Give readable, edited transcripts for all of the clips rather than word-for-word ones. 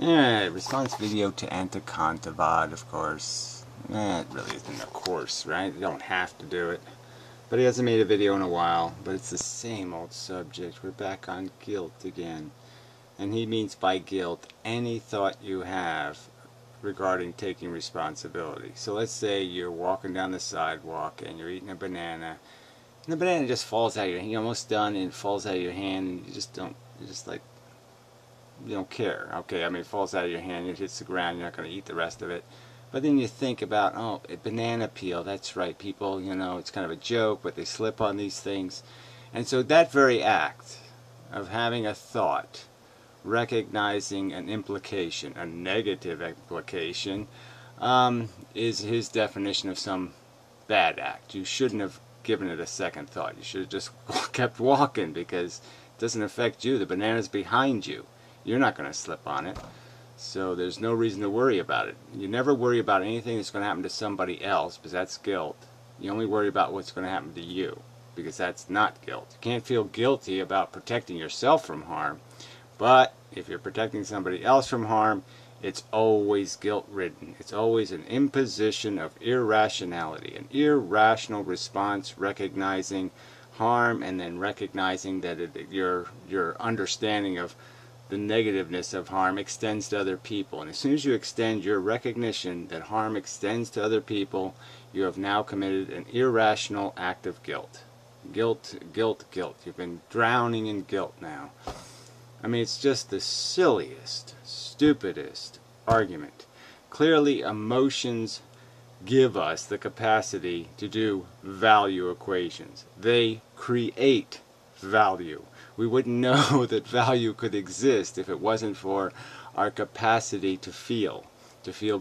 Yeah, response video to Antikantavad, of course. It really isn't a course, right? You don't have to do it. But he hasn't made a video in a while, but it's the same old subject. We're back on guilt again. And he means by guilt any thought you have regarding taking responsibility. So let's say you're walking down the sidewalk and you're eating a banana, and the banana just falls out of your hand. You're almost done and it falls out of your hand, and you don't care. Okay, I mean, it falls out of your hand, it hits the ground, you're not going to eat the rest of it. But then you think about, oh, a banana peel, that's right, people, it's kind of a joke, but they slip on these things. And so that very act of having a thought, recognizing an implication, a negative implication, is his definition of some bad act. You shouldn't have given it a second thought. You should have just kept walking, because it doesn't affect you. The banana's behind you. You're not going to slip on it. So there's no reason to worry about it. You never worry about anything that's going to happen to somebody else, because that's guilt. You only worry about what's going to happen to you, because that's not guilt. You can't feel guilty about protecting yourself from harm, but if you're protecting somebody else from harm, it's always guilt-ridden. It's always an imposition of irrationality, an irrational response, recognizing harm and then recognizing that your understanding of the negativeness of harm extends to other people. And as soon as you extend your recognition that harm extends to other people, you have now committed an irrational act of guilt. Guilt, guilt, guilt. You've been drowning in guilt now. I mean, it's just the silliest, stupidest argument. Clearly, emotions give us the capacity to do value equations. They create value. We wouldn't know that value could exist if it wasn't for our capacity to feel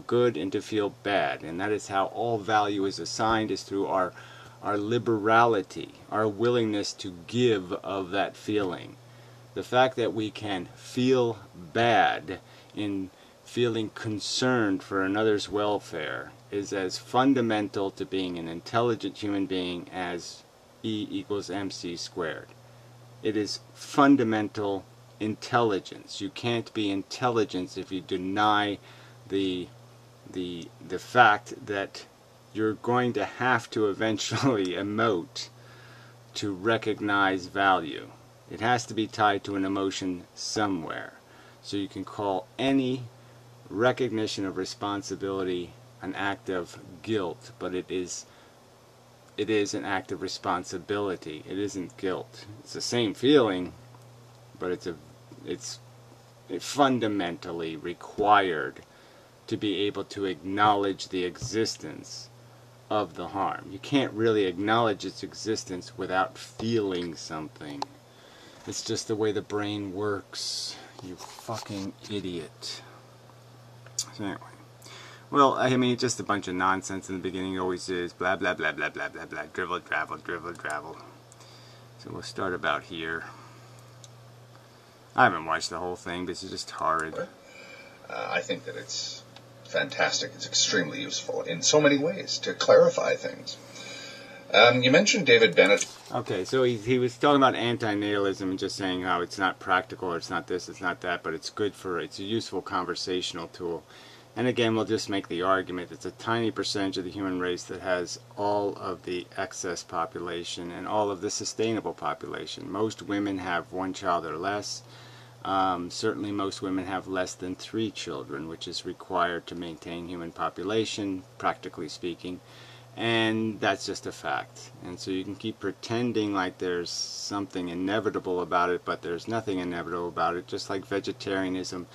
good and to feel bad. And that is how all value is assigned, is through our liberality, our willingness to give of that feeling. The fact that we can feel bad in feeling concerned for another's welfare is as fundamental to being an intelligent human being as E equals mc squared. It is fundamental intelligence. You can't be intelligent if you deny the fact that you're going to have to eventually emote to recognize value. It has to be tied to an emotion somewhere. So you can call any recognition of responsibility an act of guilt, but it is an act of responsibility. It isn't guilt. It's the same feeling, but it's fundamentally required to be able to acknowledge the existence of the harm. You can't really acknowledge its existence without feeling something. It's just the way the brain works. You fucking idiot. So anyway. Well, I mean, just a bunch of nonsense in the beginning. It always is. Blah, blah, blah, blah, blah, blah, blah. Drivel, travel, drivel, travel. So we'll start about here. I haven't watched the whole thing, but it's just horrid. I think that it's fantastic. It's extremely useful in so many ways to clarify things. You mentioned David Bennett. Okay, so he was talking about anti-natalism and just saying how it's not practical, or it's not this, it's not that, but it's a useful conversational tool. And again, we'll just make the argument, it's a tiny percentage of the human race that has all of the excess population and all of the sustainable population. Most women have 1 child or less. Certainly most women have less than 3 children, which is required to maintain human population, practically speaking. And that's just a fact. And so you can keep pretending like there's something inevitable about it, but there's nothing inevitable about it. Just like vegetarianism,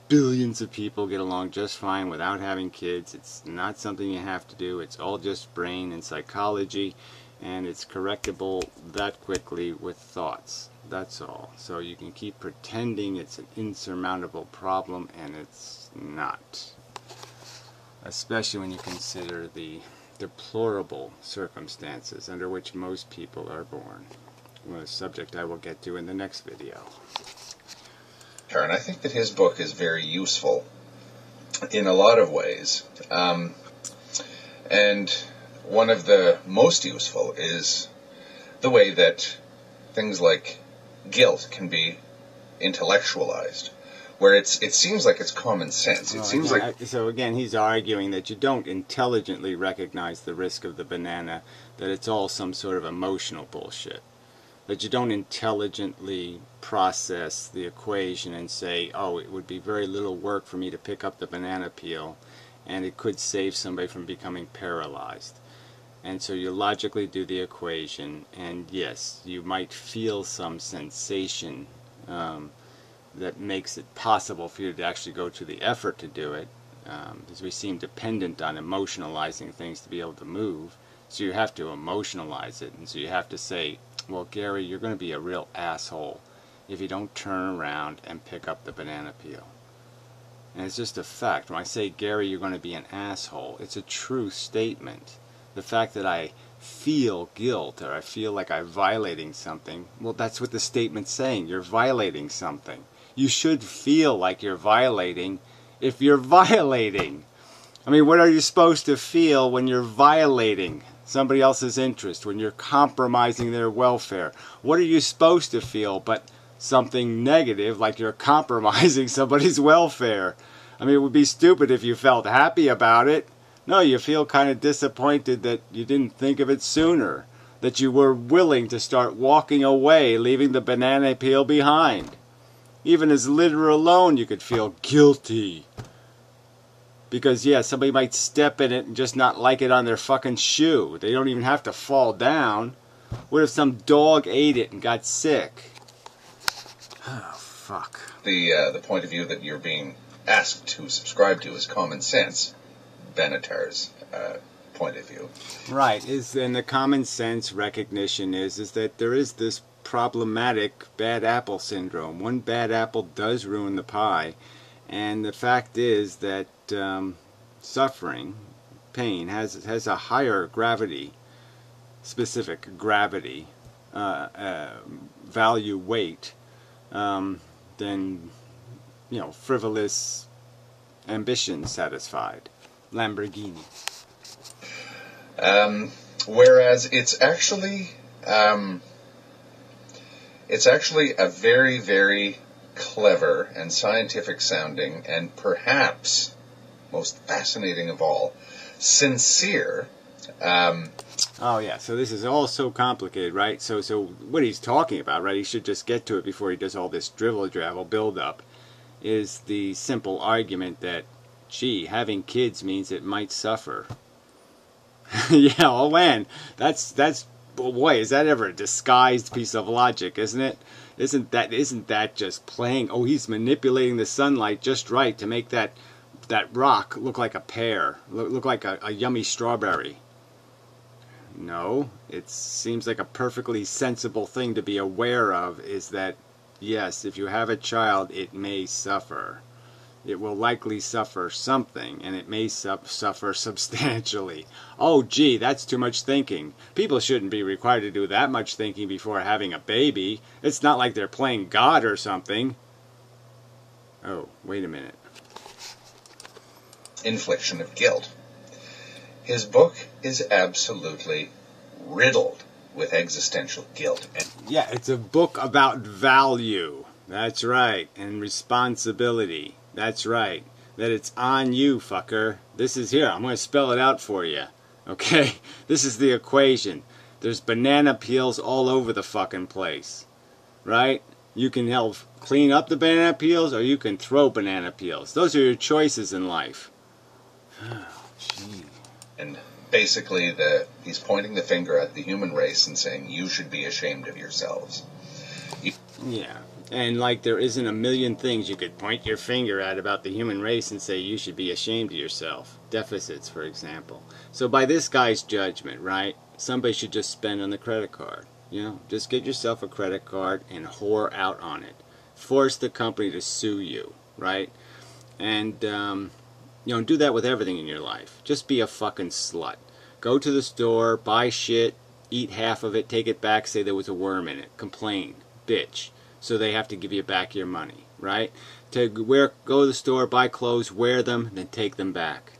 billions of people get along just fine without having kids. It's not something you have to do. It's all just brain and psychology, and it's correctable that quickly with thoughts. That's all. So you can keep pretending it's an insurmountable problem, and it's not. Especially when you consider the deplorable circumstances under which most people are born. A subject I will get to in the next video. And I think that his book is very useful in a lot of ways. And one of the most useful is the way that things like guilt can be intellectualized. where it seems like it's common sense. It seems like... So again, he's arguing that you don't intelligently recognize the risk of the banana, that it's all some sort of emotional bullshit. That you don't intelligently process the equation and say, oh, it would be very little work for me to pick up the banana peel, and it could save somebody from becoming paralyzed. And so you logically do the equation, and yes, you might feel some sensation that makes it possible for you to actually go to the effort to do it, because we seem dependent on emotionalizing things to be able to move. So you have to emotionalize it, and so you have to say, well, Gary, you're going to be a real asshole if you don't turn around and pick up the banana peel. And it's just a fact. When I say, Gary, you're going to be an asshole, it's a true statement. The fact that I feel guilt or I feel like I'm violating something, well, that's what the statement's saying. You're violating something. You should feel like you're violating if you're violating. I mean, what are you supposed to feel when you're violating somebody else's interest, when you're compromising their welfare? What are you supposed to feel but something negative, like you're compromising somebody's welfare? I mean, it would be stupid if you felt happy about it. No, you feel kind of disappointed that you didn't think of it sooner, that you were willing to start walking away, leaving the banana peel behind. Even as litter alone, you could feel guilty. Because, yeah, somebody might step in it and just not like it on their fucking shoe. They don't even have to fall down. What if some dog ate it and got sick? Oh, fuck. The point of view that you're being asked to subscribe to is common sense. Benatar's point of view. Right. And the common sense recognition is that there is this problematic bad apple syndrome. One bad apple does ruin the pie. And the fact is that suffering, pain, has a higher gravity, specific gravity, value, weight, than, frivolous ambition satisfied. Lamborghini. Whereas it's actually a very, very clever and scientific sounding, and perhaps most fascinating of all, sincere. Oh yeah, so this is all so complicated, right? So what he's talking about, right? He should just get to it before he does all this drivel build up. Is the simple argument that, gee, having kids means it might suffer. Yeah, oh man, that's boy, is that ever a disguised piece of logic, isn't it? Isn't that just playing? Oh, he's manipulating the sunlight just right to make that rock look like a pear, look like a yummy strawberry. No, it seems like a perfectly sensible thing to be aware of is that, yes, if you have a child, it may suffer. It will likely suffer something, and it may suffer substantially. Oh, gee, that's too much thinking. People shouldn't be required to do that much thinking before having a baby. It's not like they're playing God or something. Oh, wait a minute. Infliction of guilt. His book is absolutely riddled with existential guilt. Yeah, it's a book about value. That's right. And responsibility. That's right. That it's on you, fucker. This is here. I'm going to spell it out for you. Okay? This is the equation. There's banana peels all over the fucking place. Right? You can help clean up the banana peels, or you can throw banana peels. Those are your choices in life. Oh, gee. And basically, he's pointing the finger at the human race and saying, you should be ashamed of yourselves. Yeah. And like there isn't a million things you could point your finger at about the human race and say you should be ashamed of yourself. Deficits, for example. So by this guy's judgment, right, somebody should just spend on the credit card. Just get yourself a credit card and whore out on it. Force the company to sue you, right? And, do that with everything in your life. Just be a fucking slut. Go to the store, buy shit, eat half of it, take it back, say there was a worm in it. Complain. Bitch. So they have to give you back your money, right? Go to the store, buy clothes, wear them, then take them back.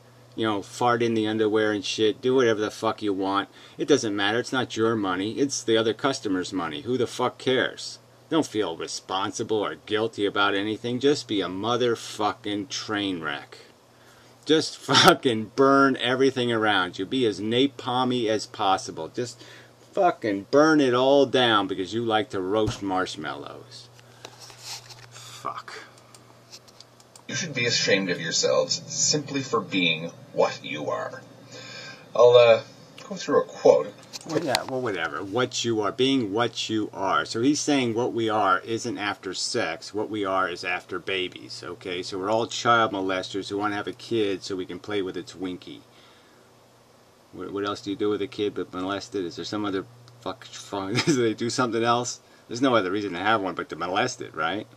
Fart in the underwear and shit. Do whatever the fuck you want. It doesn't matter. It's not your money. It's the other customer's money. Who the fuck cares? Don't feel responsible or guilty about anything. Just be a motherfucking train wreck. Just fucking burn everything around you. Be as napalmy as possible. Just fucking burn it all down because you like to roast marshmallows. Fuck. You should be ashamed of yourselves simply for being what you are. I'll go through a quote. Well, yeah, well, whatever. What you are, being what you are. So he's saying what we are isn't after sex. What we are is after babies, okay? So we're all child molesters who want to have a kid so we can play with its winky. What else do you do with a kid but molest it? Is there some other do they do something else? There's no other reason to have one but to molest it, right?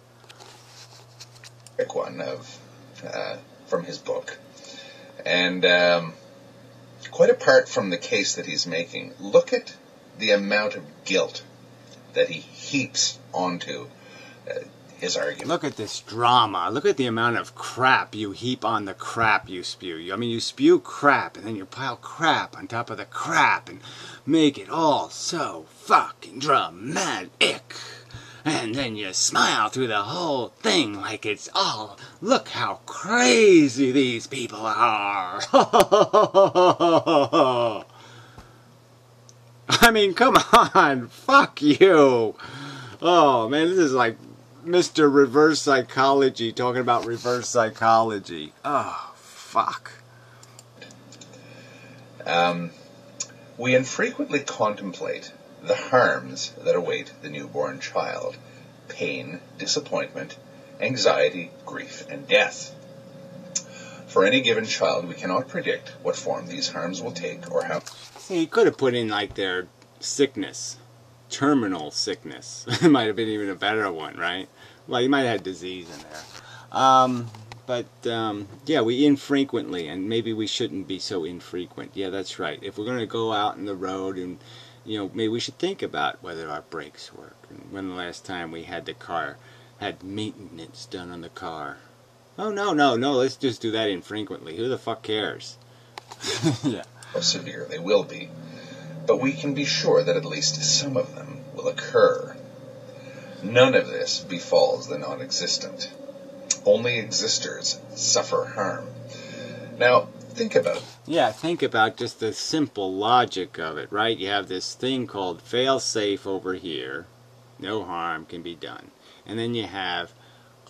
One of from his book. And quite apart from the case that he's making, look at the amount of guilt that he heaps onto his argument. Look at this drama. Look at the amount of crap you heap on the crap you spew. I mean, you spew crap, and then you pile crap on top of the crap, and make it all so fucking dramatic. And then you smile through the whole thing like it's all, look how crazy these people are. I mean, come on. Fuck you. Oh, man, this is like Mr. Reverse Psychology talking about reverse psychology. Oh, fuck. We infrequently contemplate the harms that await the newborn child: pain, disappointment, anxiety, grief, and death. For any given child, we cannot predict what form these harms will take or how. See, he could have put in like their sickness, terminal sickness. It might have been even a better one, right? Well, you might have had disease in there. Yeah, we infrequently, and maybe we shouldn't be so infrequent. Yeah, that's right. If we're going to go out in the road and, you know, maybe we should think about whether our brakes work and when the last time we had had maintenance done on the car. Oh, no, let's just do that infrequently. Who the fuck cares? Yeah. How severe they will be, but we can be sure that at least some of them will occur. None of this befalls the non-existent. Only existers suffer harm. Now, think about it. Yeah, think about just the simple logic of it, right? You have this thing called fail-safe over here. No harm can be done. And then you have,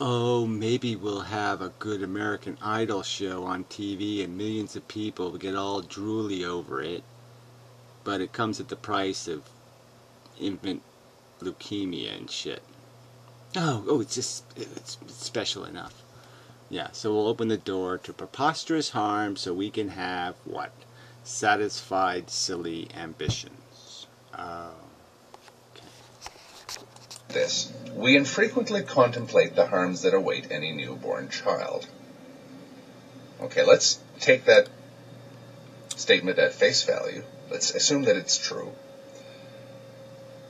oh, maybe we'll have a good American Idol show on TV and millions of people will get all drooly over it. But it comes at the price of infant leukemia and shit. Oh, it's special enough. Yeah, so we'll open the door to preposterous harm so we can have, what? Satisfied, silly ambitions. Oh, okay. This. We infrequently contemplate the harms that await any newborn child. Okay, let's take that statement at face value. Let's assume that it's true.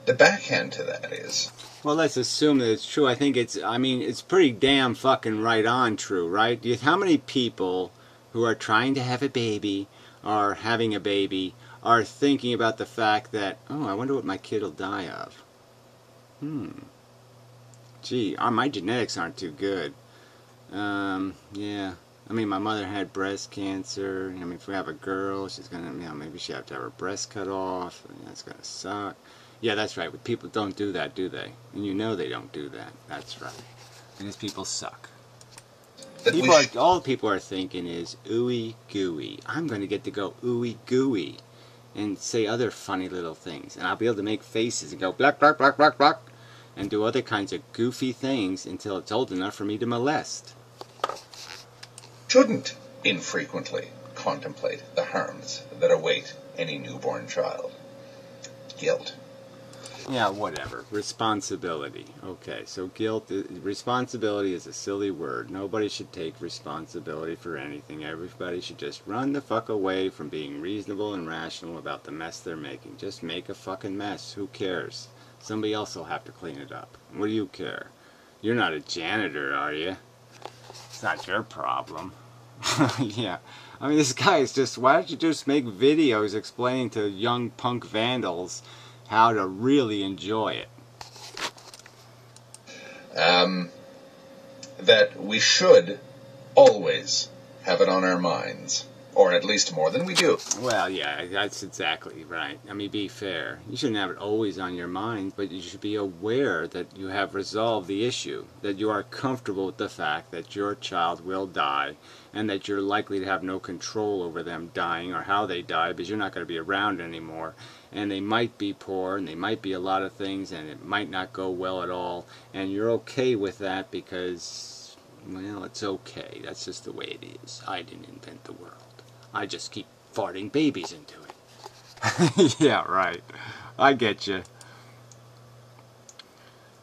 The backhand to that is... Well, let's assume that it's true. I think it's pretty damn fucking right on true, right? How many people who are trying to have a baby or having a baby are thinking about the fact that, oh, I wonder what my kid will die of? Gee, my genetics aren't too good. Yeah. I mean, my mother had breast cancer. I mean, if we have a girl, she's gonna, maybe she'll have to have her breast cut off. That's gonna suck. Yeah, that's right. But people don't do that, do they? And you know they don't do that. That's right. Because people suck. All people are thinking is, ooey gooey. I'm going to get to go ooey gooey and say other funny little things. And I'll be able to make faces and go black, black, black, black, black, and do other kinds of goofy things until it's old enough for me to molest. Shouldn't infrequently contemplate the harms that await any newborn child. Guilt. Yeah, whatever. Responsibility. Okay, so responsibility is a silly word. Nobody should take responsibility for anything. Everybody should just run the fuck away from being reasonable and rational about the mess they're making. Just make a fucking mess. Who cares? Somebody else will have to clean it up. What do you care? You're not a janitor, are you? It's not your problem. Yeah. I mean, this guy is just, why don't you just make videos explaining to young punk vandals how to really enjoy it? that we should always have it on our minds, or at least more than we do. Well, yeah, that's exactly right. I mean, be fair. You shouldn't have it always on your mind, but you should be aware that you have resolved the issue, that you are comfortable with the fact that your child will die, and that you're likely to have no control over them dying or how they die, because you're not going to be around anymore. And they might be poor, and they might be a lot of things, and it might not go well at all, and you're okay with that because, well, it's okay. That's just the way it is. I didn't invent the world. I just keep farting babies into it. Yeah, right. I get you.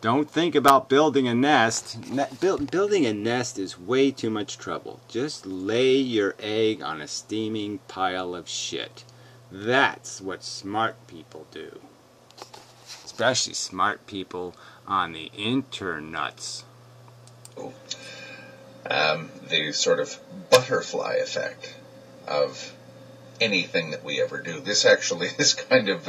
Don't think about building a nest. Building a nest is way too much trouble. Just lay your egg on a steaming pile of shit. That's what smart people do. Especially smart people on the internuts. Oh. The sort of butterfly effect of anything that we ever do. This actually is kind of...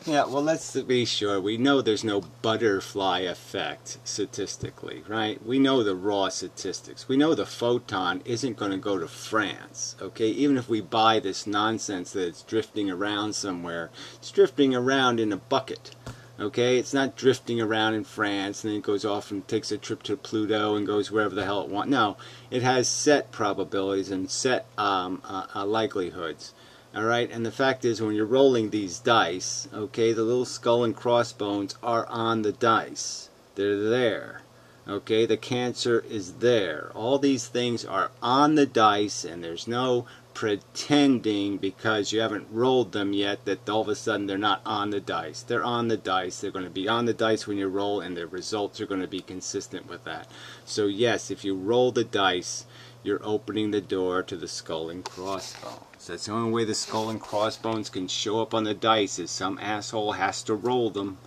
Yeah, well, let's be sure. We know there's no butterfly effect statistically, right? We know the raw statistics. We know the photon isn't going to go to France, okay? Even if we buy this nonsense that it's drifting around somewhere, it's drifting around in a bucket, okay? It's not drifting around in France and then it goes off and takes a trip to Pluto and goes wherever the hell it wants. No, it has set probabilities and set likelihoods. All right, and the fact is, when you're rolling these dice, okay, the little skull and crossbones are on the dice. They're there. Okay, the cancer is there. All these things are on the dice, and there's no pretending because you haven't rolled them yet that all of a sudden they're not on the dice. They're on the dice. They're going to be on the dice when you roll, and the results are going to be consistent with that. So yes, if you roll the dice, you're opening the door to the skull and crossbones. That's the only way the skull and crossbones can show up on the dice is some asshole has to roll them.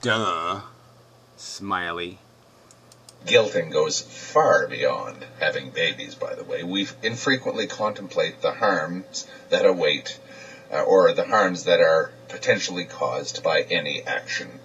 Duh. Smiley. Guilting goes far beyond having babies, by the way. We infrequently contemplate the harms that await, or the harms that are potentially caused by any action.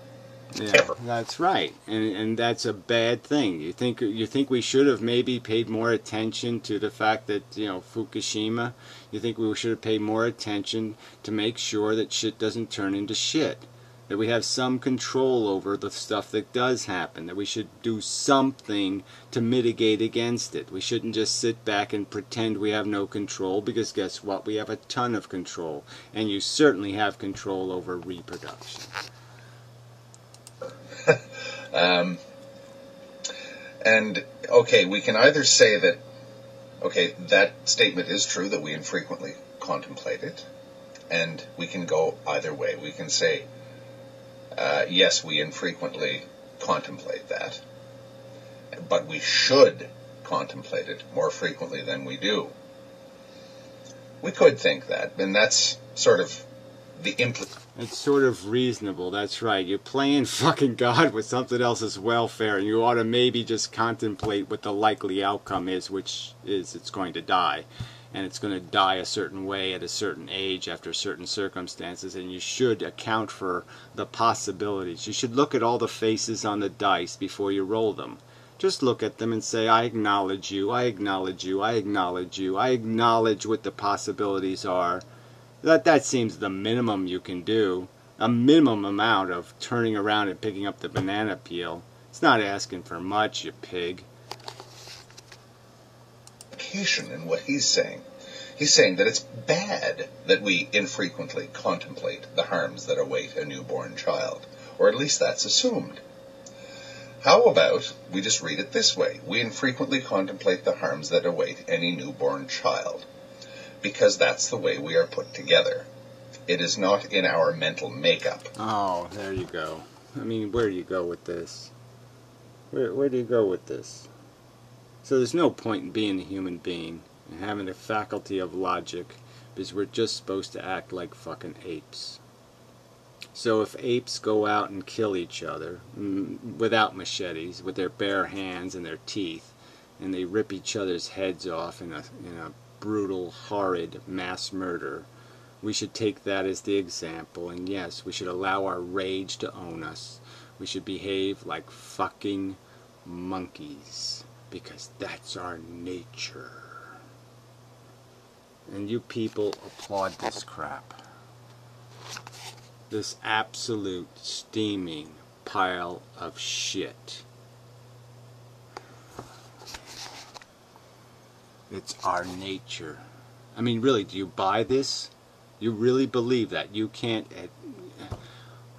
Yeah, ever. that's right, and that's a bad thing. You think we should have maybe paid more attention to the fact that, you know, Fukushima? You think we should have paid more attention to make sure that shit doesn't turn into shit? That we have some control over the stuff that does happen, that we should do something to mitigate against it. We shouldn't just sit back and pretend we have no control, because guess what? We have a ton of control, and you certainly have control over reproduction. And, okay, we can either say that, okay, that statement is true, that we infrequently contemplate it, and we can go either way. We can say, yes, we infrequently contemplate that, but we should contemplate it more frequently than we do. We could think that, and that's sort of the It's sort of reasonable, that's right. You're playing fucking God with something else's welfare, and you ought to maybe just contemplate what the likely outcome is, which is it's going to die. And it's going to die a certain way at a certain age after certain circumstances, and you should account for the possibilities. You should look at all the faces on the dice before you roll them. Just look at them and say, I acknowledge you, I acknowledge you, I acknowledge you, I acknowledge what the possibilities are. That seems the minimum you can do. A minimum amount of turning around and picking up the banana peel. It's not asking for much, you pig. In what he's saying. He's saying that it's bad that we infrequently contemplate the harms that await a newborn child. Or at least that's assumed. How about we just read it this way? We infrequently contemplate the harms that await any newborn child. Because that's the way we are put together. It is not in our mental makeup. Oh, there you go. I mean, where do you go with this? Where do you go with this? So there's no point in being a human being and having the faculty of logic, because we're just supposed to act like fucking apes. So if apes go out and kill each other without machetes, with their bare hands and their teeth, and they rip each other's heads off in a brutal, horrid mass murder, we should take that as the example, and yes, we should allow our rage to own us. We should behave like fucking monkeys, because that's our nature. And you people applaud this crap. This absolute steaming pile of shit. It's our nature. I mean, really, do you buy this? You really believe that? You can't...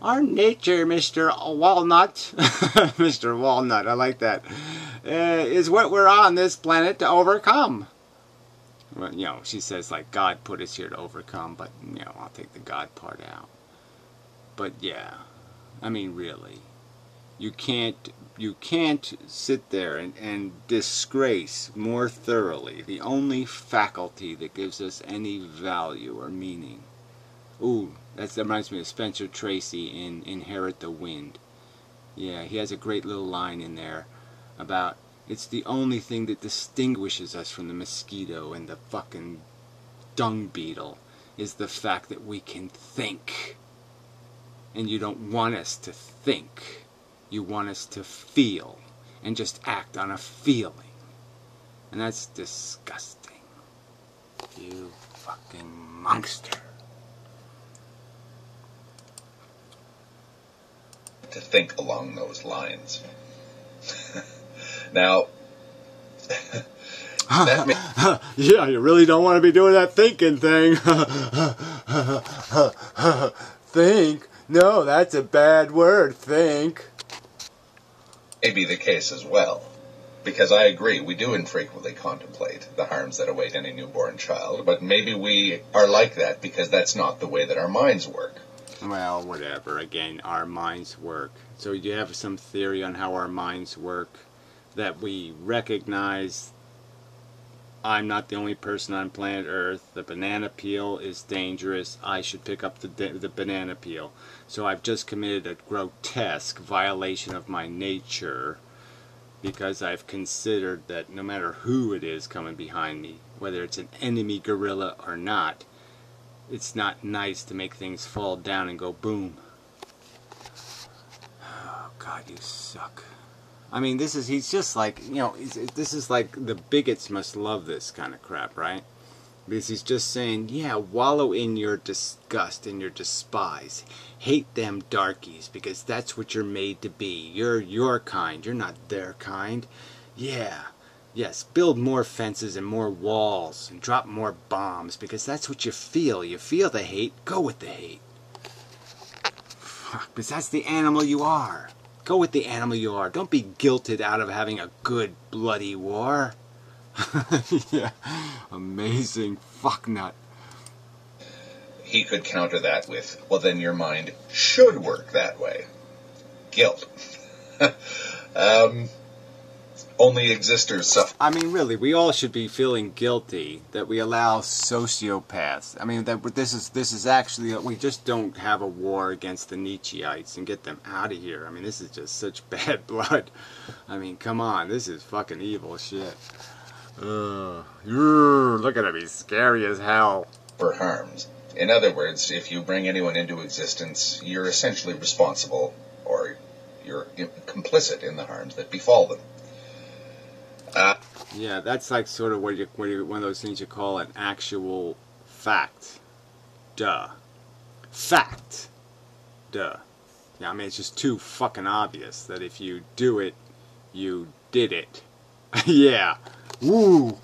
Our nature, Mr. Walnut, Mr. Walnut, I like that, is what we're on this planet to overcome. Well, you know, she says, like, God put us here to overcome, but, you know, I'll take the God part out. But, yeah, I mean, really, you can't sit there and disgrace more thoroughly the only faculty that gives us any value or meaning. Ooh, that reminds me of Spencer Tracy in Inherit the Wind. Yeah, he has a great little line in there about it's the only thing that distinguishes us from the mosquito and the fucking dung beetle is the fact that we can think. And you don't want us to think. You want us to feel and just act on a feeling. And that's disgusting. You fucking monster. To think along those lines. Now, yeah, you really don't want to be doing that thinking thing. Think? No, that's a bad word, think. May be the case as well. Because I agree, we do infrequently contemplate the harms that await any newborn child, but maybe we are like that because that's not the way that our minds work. Well, whatever. Again, our minds work. So you have some theory on how our minds work, that we recognize I'm not the only person on planet Earth, the banana peel is dangerous, I should pick up the banana peel. So I've just committed a grotesque violation of my nature because I've considered that no matter who it is coming behind me, whether it's an enemy gorilla or not, it's not nice to make things fall down and go boom. Oh, God, you suck. I mean, he's just like, you know, this is like the bigots must love this kind of crap, right? Because he's just saying, yeah, wallow in your disgust and your despise. Hate them darkies because that's what you're made to be. You're your kind. You're not their kind. Yeah. Yes, build more fences and more walls and drop more bombs because that's what you feel. You feel the hate, go with the hate. Because that's the animal you are. Go with the animal you are. Don't be guilted out of having a good bloody war. Yeah, amazing fucknut. He could counter that with, well, then your mind should work that way. Guilt. Only existers suffer. I mean, really, we all should be feeling guilty that we allow sociopaths. I mean, that this is actually, we just don't have a war against the Nietzscheites and get them out of here. I mean, this is just such bad blood. I mean, come on, this is fucking evil shit. Look at him, he's scary as hell. For harms. In other words, if you bring anyone into existence, you're essentially responsible, or you're complicit in the harms that befall them. Yeah, that's like sort of one of those things you call an actual fact. Duh. Fact. Duh. Yeah, I mean, it's just too fucking obvious that if you do it, you did it. Yeah. Woo.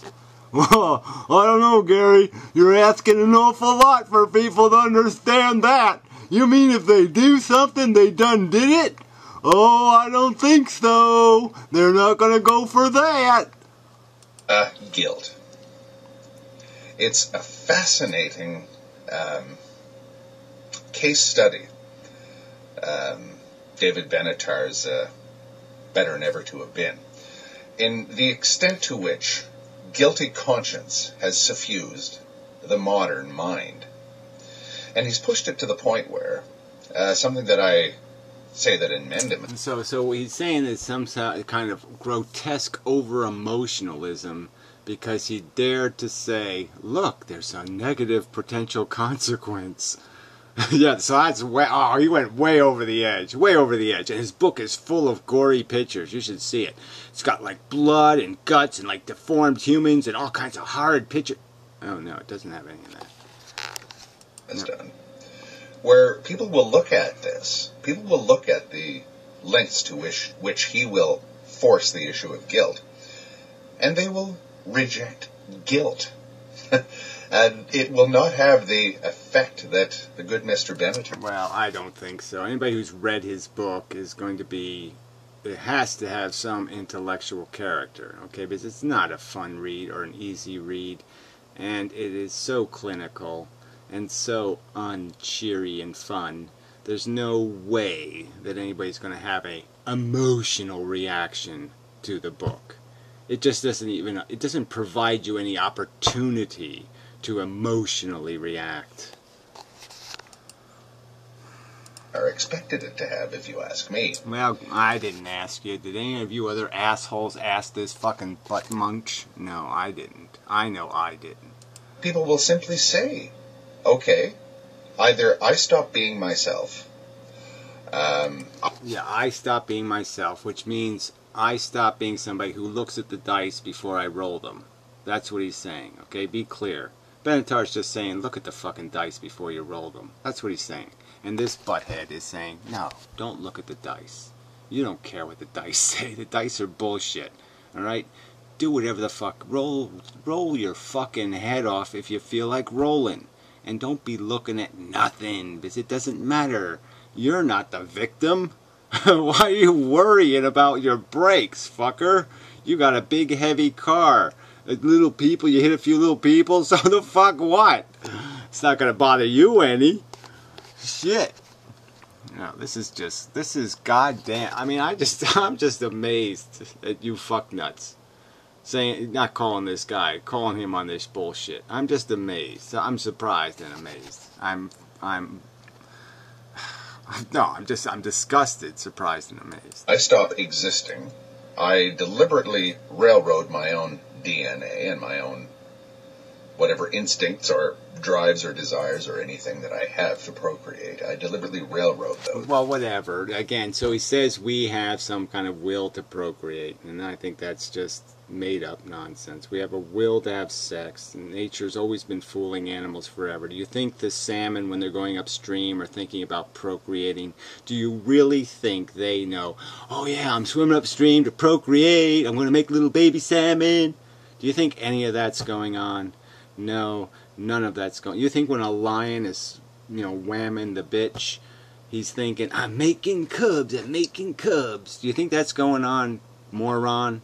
I don't know, Gary. You're asking an awful lot for people to understand that. You mean if they do something, they done did it? Oh, I don't think so. They're not going to go for that. Guilt. It's a fascinating case study. David Benatar's Better Never to Have Been. In the extent to which guilty conscience has suffused the modern mind. And he's pushed it to the point where something that I say that in Mendham. So he's saying that some kind of grotesque over-emotionalism because he dared to say, look, there's a negative potential consequence. Yeah, so that's way, oh, he went way over the edge, and his book is full of gory pictures. You should see it. It's got like blood and guts and like deformed humans and all kinds of horrid pictures. Oh no, it doesn't have any of that. It's done. Where people will look at this, people will look at the lengths to which he will force the issue of guilt, and they will reject guilt. And it will not have the effect that the good Mr. Bennett... Well, I don't think so. Anybody who's read his book is going to be... It has to have some intellectual character, okay? Because it's not a fun read or an easy read. And it is so clinical and so uncheery and fun. There's no way that anybody's going to have a emotional reaction to the book. It just doesn't even... It doesn't provide you any opportunity to emotionally react. Or expected it to have, if you ask me. Well, I didn't ask you. Did any of you other assholes ask this fucking butt munch? No, I didn't. I know I didn't. People will simply say, okay, either I stop being myself. Yeah, I stop being myself, which means I stop being somebody who looks at the dice before I roll them. That's what he's saying, okay? Be clear. Benatar's just saying, look at the fucking dice before you roll them. That's what he's saying. And this butthead is saying, no, don't look at the dice. You don't care what the dice say. The dice are bullshit. Alright? Do whatever the fuck. Roll your fucking head off if you feel like rolling. And don't be looking at nothing, because it doesn't matter. You're not the victim. Why are you worrying about your brakes, fucker? You got a big heavy car. Little people, you hit a few little people, so the fuck what? It's not gonna bother you any. Shit. No, this is goddamn. I mean, I'm just amazed at you fucknuts. Saying, not calling this guy, calling him on this bullshit. I'm just amazed. I'm surprised and amazed. I'm disgusted, surprised, and amazed. I stop existing. I deliberately railroad my own DNA and my own whatever instincts or drives or desires or anything that I have to procreate. I deliberately railroad those. Well, whatever. Again, so he says we have some kind of will to procreate, and I think that's just made up nonsense. We have a will to have sex, and nature's always been fooling animals forever. Do you think the salmon, when they're going upstream, are thinking about procreating? Do you really think they know, oh yeah, I'm swimming upstream to procreate, I'm going to make little baby salmon? Do you think any of that's going on? No, none of that's going. You think when a lion is, whamming the bitch, he's thinking, I'm making cubs, I'm making cubs. Do you think that's going on, moron?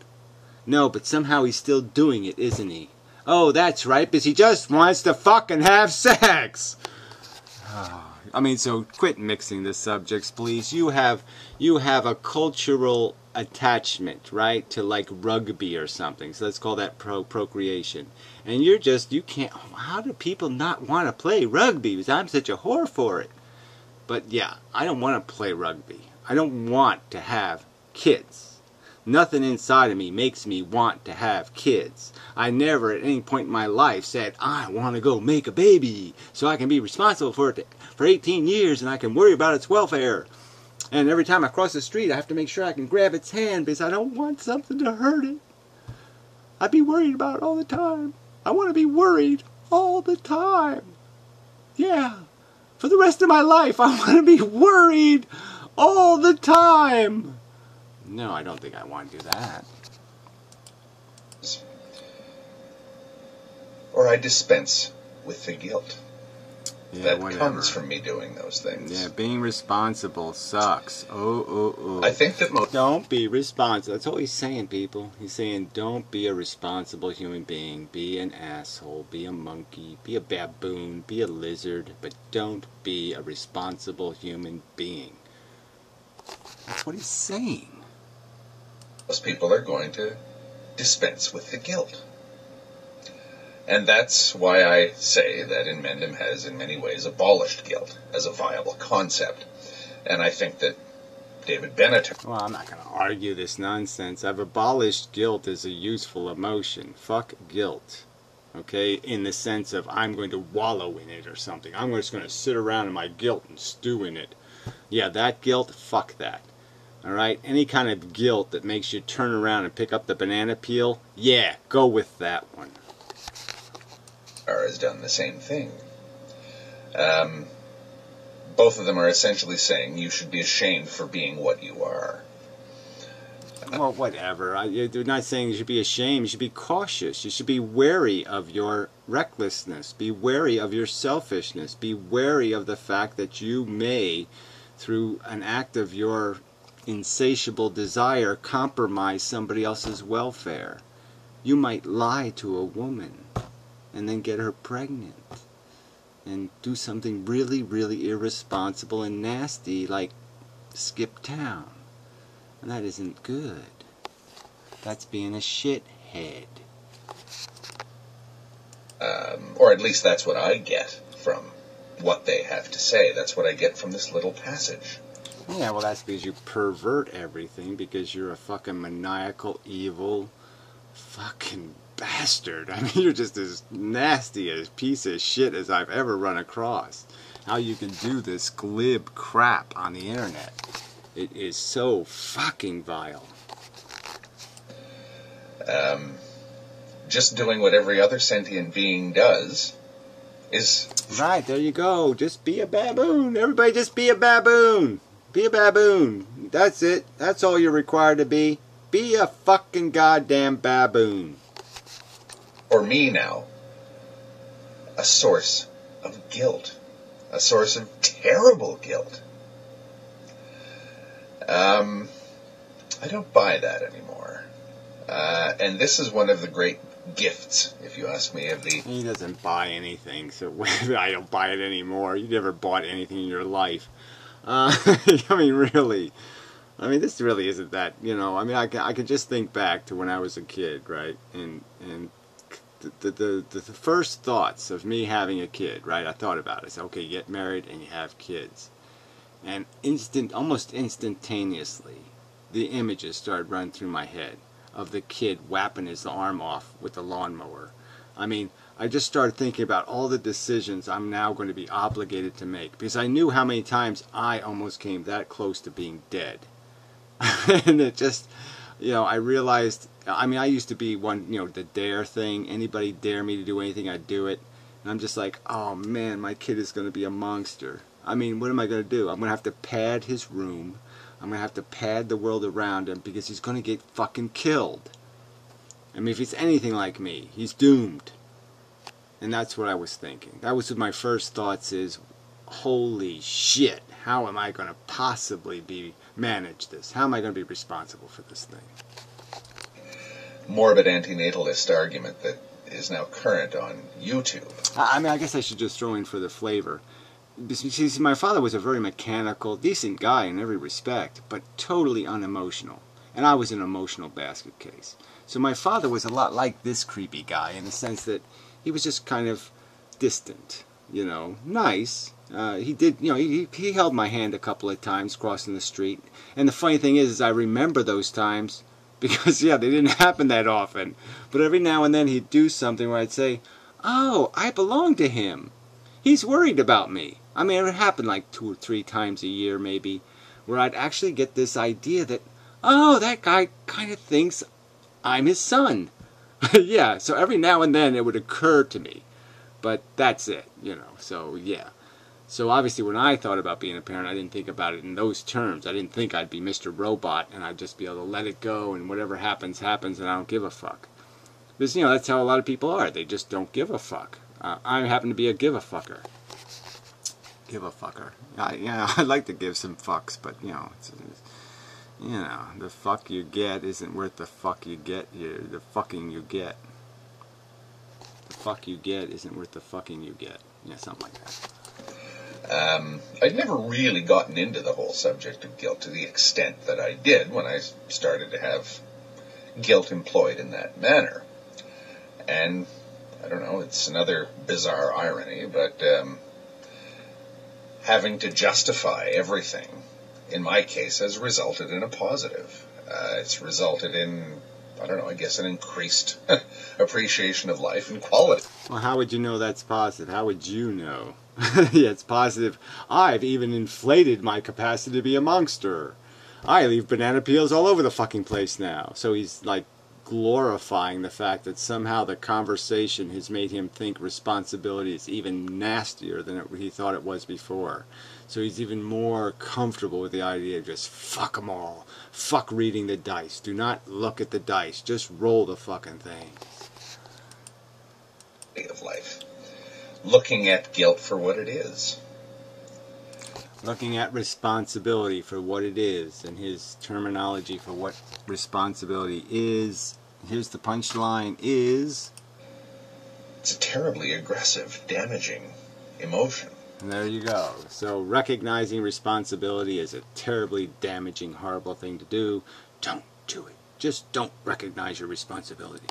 No, but somehow he's still doing it, isn't he? Oh, that's right, because he just wants to fucking have sex. I mean, so quit mixing the subjects, please. You have a cultural attachment, right, to like rugby or something. So let's call that procreation. And you can't. How do people not want to play rugby? Because I'm such a whore for it. But yeah, I don't want to play rugby. I don't want to have kids. Nothing inside of me makes me want to have kids. I never at any point in my life said, I want to go make a baby so I can be responsible for it for 18 years and I can worry about its welfare. And every time I cross the street, I have to make sure I can grab its hand because I don't want something to hurt it. I'd be worried about it all the time. I want to be worried all the time. Yeah. For the rest of my life, I want to be worried all the time. No, I don't think I want to do that. Or I dispense with the guilt that whatever comes from me doing those things. Yeah, being responsible sucks. Oh. I think that Don't be responsible. That's all he's saying, people. He's saying don't be a responsible human being. Be an asshole. Be a monkey. Be a baboon. Be a lizard. But don't be a responsible human being. That's what he's saying. Most people are going to dispense with the guilt. And that's why I say that Inmendham has in many ways abolished guilt as a viable concept. And I think that David Bennett... Well, I'm not going to argue this nonsense. I've abolished guilt as a useful emotion. Fuck guilt. Okay, in the sense of I'm going to wallow in it or something. I'm just going to sit around in my guilt and stew in it. Yeah, that guilt, fuck that. Alright, any kind of guilt that makes you turn around and pick up the banana peel, yeah, go with that one. Has done the same thing. Both of them are essentially saying you should be ashamed for being what you are. Well, whatever. They're not saying you should be ashamed. You should be cautious. You should be wary of your recklessness. Be wary of your selfishness. Be wary of the fact that you may, through an act of your insatiable desire, compromise somebody else's welfare. You might lie to a woman and then get her pregnant and do something really, really irresponsible and nasty like skip town. And that isn't good. That's being a shithead. Or at least that's what I get from what they have to say. That's what I get from this little passage. Yeah, well, that's because you pervert everything because you're a fucking maniacal, evil, fucking bastard. I mean, you're just as nasty a piece of shit as I've ever run across. How you can do this glib crap on the internet. It is so fucking vile. Just doing what every other sentient being does is... Right, there you go. Just be a baboon. Everybody just be a baboon. Be a baboon. That's it. That's all you're required to be. Be a fucking goddamn baboon. Or me now. A source of guilt. A source of terrible guilt. I don't buy that anymore. And this is one of the great gifts, if you ask me, of the... He doesn't buy anything, so I don't buy it anymore. You never bought anything in your life. I mean, really. I mean, this really isn't that, you know. I mean, I can just think back to when I was a kid, right? And the first thoughts of me having a kid, right? I thought about it. I said, okay, you get married and you have kids. And almost instantaneously, the images started running through my head of the kid whapping his arm off with the lawnmower. I mean, I just started thinking about all the decisions I'm now going to be obligated to make because I knew how many times I almost came that close to being dead. And it just, you know, I realized, I mean, I used to be one, you know, the dare thing. Anybody dare me to do anything, I'd do it. And I'm just like, oh man, my kid is going to be a monster. I mean, what am I going to do? I'm going to have to pad his room. I'm going to have to pad the world around him because he's going to get fucking killed. I mean, if he's anything like me, he's doomed. And that's what I was thinking. That was what my first thoughts is, holy shit, how am I going to possibly manage this? How am I going to be responsible for this thing? Morbid antinatalist argument that is now current on YouTube. I mean, I guess I should just throw in for the flavor. See, my father was a very mechanical, decent guy in every respect, but totally unemotional. And I was an emotional basket case. So my father was a lot like this creepy guy in the sense that he was just kind of distant, you know, nice. He did, you know, he held my hand a couple of times crossing the street. And the funny thing is I remember those times because, yeah, they didn't happen that often. But every now and then he'd do something where I'd say, oh, I belong to him. He's worried about me. I mean, it happened like 2 or 3 times a year maybe, where I'd actually get this idea that, oh, that guy kind of thinks I'm his son. Yeah, so every now and then it would occur to me. But that's it, you know, so yeah. So obviously when I thought about being a parent, I didn't think about it in those terms. I didn't think I'd be Mr. Robot and I'd just be able to let it go and whatever happens, happens and I don't give a fuck. Because, you know, that's how a lot of people are. They just don't give a fuck. I happen to be a give-a-fucker. Give-a-fucker. Yeah, I'd like to give some fucks, but, you know, you know, the fuck you get isn't worth the fuck you get. The fucking you get. The fuck you get isn't worth the fucking you get. Yeah, something like that. I'd never really gotten into the whole subject of guilt to the extent that I did when I started to have guilt employed in that manner. And, I don't know, it's another bizarre irony, but having to justify everything, in my case, has resulted in a positive. It's resulted in, I don't know, I guess an increased appreciation of life and quality. Well, how would you know that's positive? How would you know? Yeah, it's positive. I've even inflated my capacity to be a monster. I leave banana peels all over the fucking place now. So he's like glorifying the fact that somehow the conversation has made him think responsibility is even nastier than he thought it was before. So he's even more comfortable with the idea of just fuck them all. Fuck reading the dice. Do not look at the dice. Just roll the fucking thing. Of life. Looking at guilt for what it is. Looking at responsibility for what it is, and his terminology for what responsibility is. Here's the punchline is... It's a terribly aggressive, damaging emotion. And there you go. So recognizing responsibility is a terribly damaging, horrible thing to do. Don't do it. Just don't recognize your responsibility.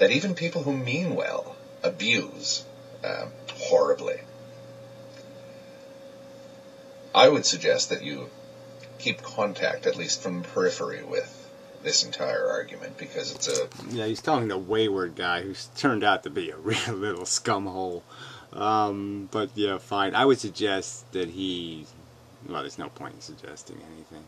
That even people who mean well abuse horribly. I would suggest that you keep contact, at least from the periphery, with this entire argument, because it's a... Yeah, he's telling the wayward guy who's turned out to be a real little scumhole. But yeah, fine. I would suggest that he... Well, there's no point in suggesting anything.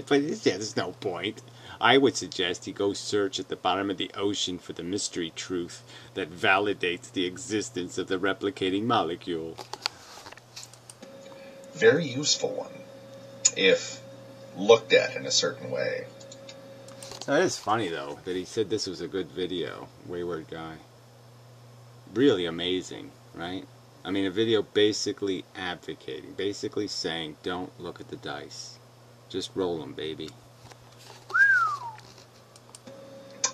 But yeah, there's no point. I would suggest he go search at the bottom of the ocean for the mystery truth that validates the existence of the replicating molecule. Very useful one, if looked at in a certain way. It is funny, though, that he said this was a good video. Wayward guy. Really amazing, right? I mean, a video basically advocating, basically saying, don't look at the dice. Just roll them, baby.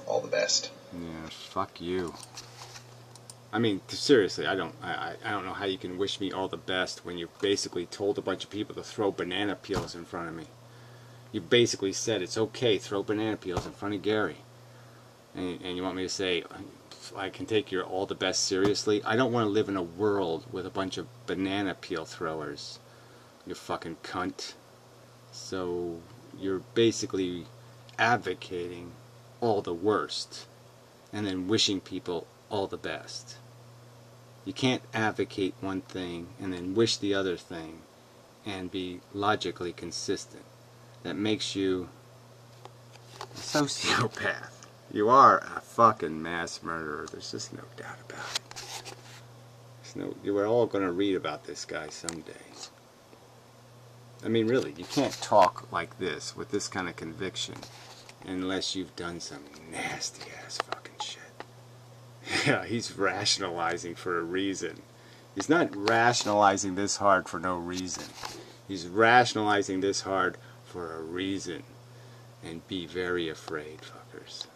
All the best. Yeah, fuck you. I mean, seriously, I don't know how you can wish me all the best when you basically told a bunch of people to throw banana peels in front of me. You basically said it's okay, throw banana peels in front of Gary. And you want me to say, I can take your all the best seriously? I don't want to live in a world with a bunch of banana peel throwers. You fucking cunt. So, you're basically advocating all the worst, and then wishing people all the best. You can't advocate one thing and then wish the other thing and be logically consistent. That makes you a sociopath. You are a fucking mass murderer. There's just no doubt about it. We're all going to read about this guy someday. I mean, really, you can't talk like this with this kind of conviction unless you've done some nasty ass fucking shit. Yeah, he's rationalizing for a reason. He's not rationalizing this hard for no reason. He's rationalizing this hard for a reason. And be very afraid, fuckers.